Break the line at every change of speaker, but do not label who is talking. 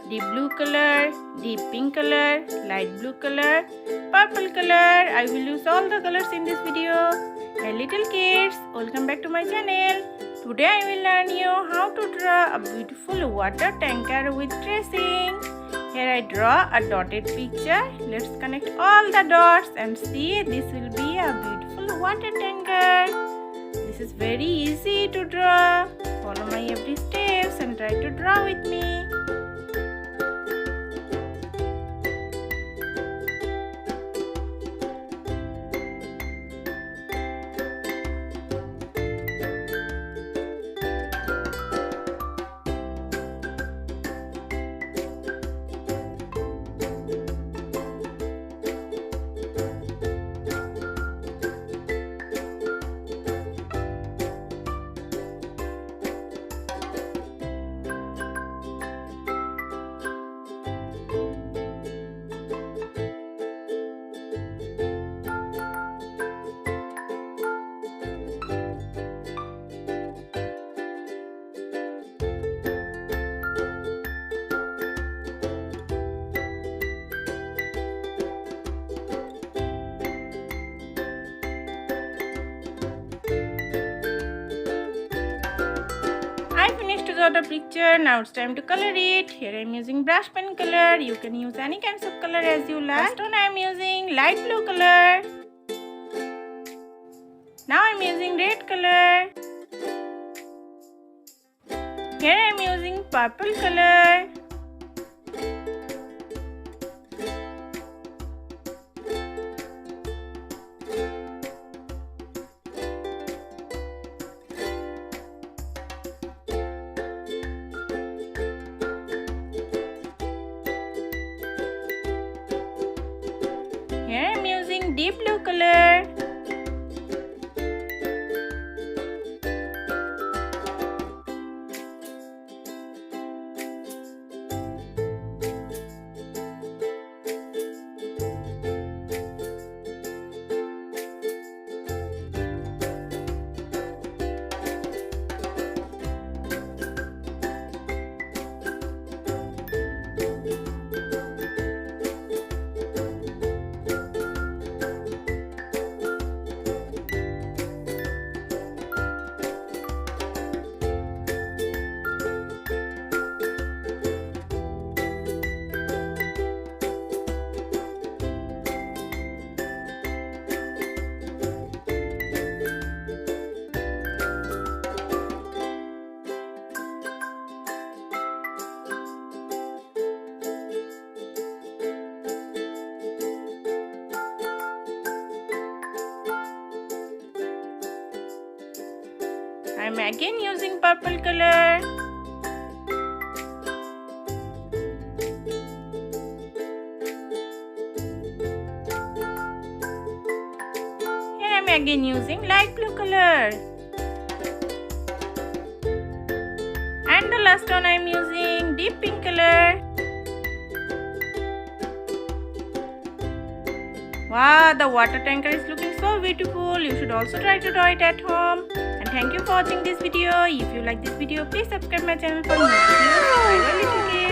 deep blue color, deep pink color, light blue color, purple color. I will use all the colors in this video. Hey little kids, welcome back to my channel. Today I will learn you how to draw a beautiful water tanker with tracing. Here I draw a dotted picture. Let's connect all the dots and see this will be a beautiful water tanker. This is very easy to draw. Follow my every steps and try to draw with me. I finished to draw the picture. Now it's time to color it. Here I am using brush pen color. You can use any kinds of color as you like. First one I am using light blue color. Now I am using red color. Here I am using purple color. Here I am using deep blue color. I am again using purple color. Here I am again using light blue color. And the last one I am using deep pink color. Wow, the water tanker is looking so beautiful. You should also try to draw it at home. And thank you for watching this video. If you like this video, please subscribe my channel for more videos. Bye bye little kids.